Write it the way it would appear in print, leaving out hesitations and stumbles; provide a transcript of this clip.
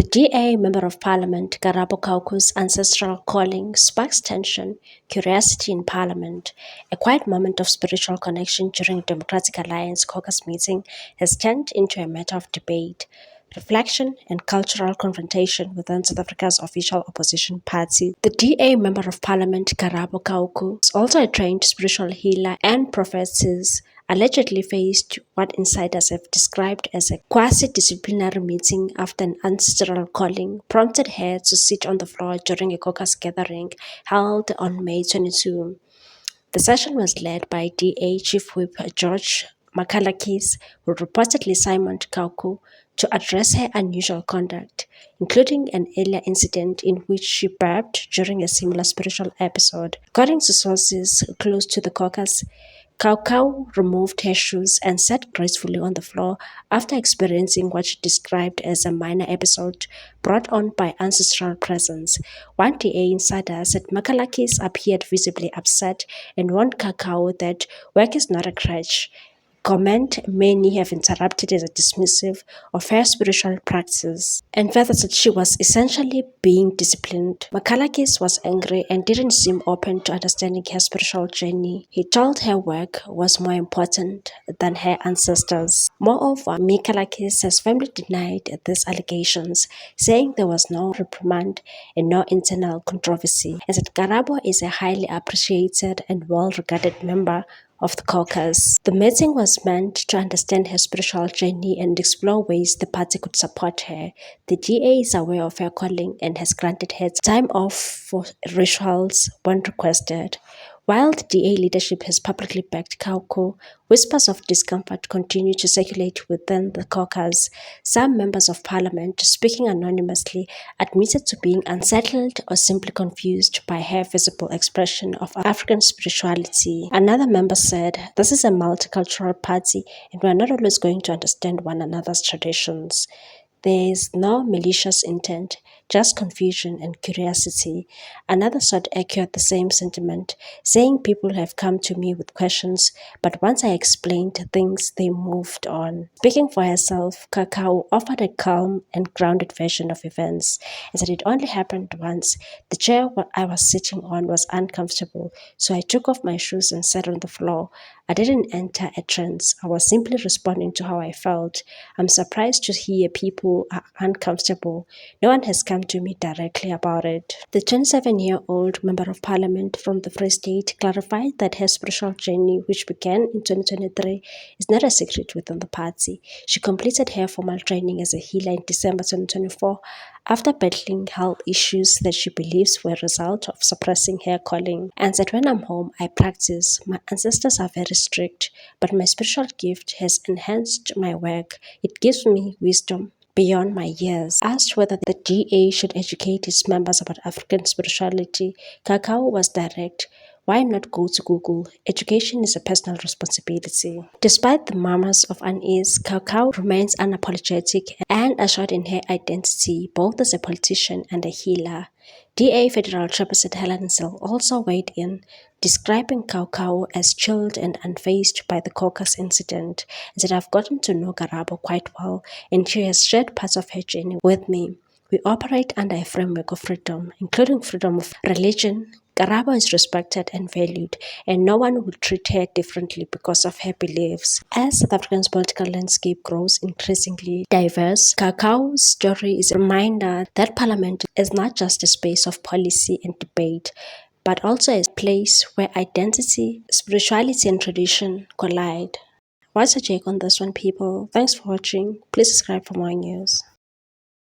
DA Member of Parliament Karabo Kauku's ancestral calling sparks tension, curiosity in Parliament. A quiet moment of spiritual connection during Democratic Alliance caucus meeting has turned into a matter of debate, reflection, and cultural confrontation within South Africa's official opposition party. The DA Member of Parliament Karabo Kauku is also a trained spiritual healer and prophetess allegedly faced what insiders have described as a quasi-disciplinary meeting after an ancestral calling prompted her to sit on the floor during a caucus gathering held on May 22. The session was led by DA Chief Whip George Makalakis, who reportedly summoned Kauku to address her unusual conduct, including an earlier incident in which she burped during a similar spiritual episode. According to sources close to the caucus, Kau removed her shoes and sat gracefully on the floor after experiencing what she described as a minor episode brought on by ancestral presence. One DA insider said Makalakis appeared visibly upset and warned Kau that work is not a crutch, comment many have interrupted as a dismissive of her spiritual practice, and further said she was essentially being disciplined. Makalakis was angry and didn't seem open to understanding her spiritual journey. He told her work was more important than her ancestors. Moreover, Makalakis has firmly denied these allegations, saying there was no reprimand and no internal controversy, and that Karabo is a highly appreciated and well-regarded member of the caucus. The meeting was meant to understand her spiritual journey and explore ways the party could support her. The DA is aware of her calling and has granted her time off for rituals when requested. While the DA leadership has publicly backed Kauku, whispers of discomfort continue to circulate within the caucus. Some members of parliament, speaking anonymously, admitted to being unsettled or simply confused by her visible expression of African spirituality. Another member said, "This is a multicultural party and we are not always going to understand one another's traditions. There is no malicious intent, just confusion and curiosity." Another sort echoed the same sentiment, saying people have come to me with questions, but once I explained things, they moved on. Speaking for herself, Kakao offered a calm and grounded version of events, and said it only happened once. The chair I was sitting on was uncomfortable, so I took off my shoes and sat on the floor. I didn't enter a trance. I was simply responding to how I felt. I'm surprised to hear people are uncomfortable. No one has come to me directly about it. The 27-year-old Member of Parliament from the Free State clarified that her spiritual journey, which began in 2023, is not a secret within the party. She completed her formal training as a healer in December 2024 after battling health issues that she believes were a result of suppressing her calling, and said, "When I'm home, I practice. My ancestors are very strict, but my spiritual gift has enhanced my work. It gives me wisdom beyond my years." Asked whether the DA should educate its members about African spirituality, Kakao was direct. "Why not go to Google? Education is a personal responsibility." Despite the murmurs of unease, Kakao remains unapologetic and assured in her identity, both as a politician and a healer. DA Federal Chairperson Helen Zille also weighed in, describing Kakao as chilled and unfazed by the caucus incident, and said, "I've gotten to know Karabo quite well, and she has shared parts of her journey with me. We operate under a framework of freedom, including freedom of religion. Karabo is respected and valued, and no one will treat her differently because of her beliefs." As South Africa's political landscape grows increasingly diverse, Kakao's story is a reminder that Parliament is not just a space of policy and debate, but also a place where identity, spirituality, and tradition collide. What's your take on this one, people? Thanks for watching. Please subscribe for more news.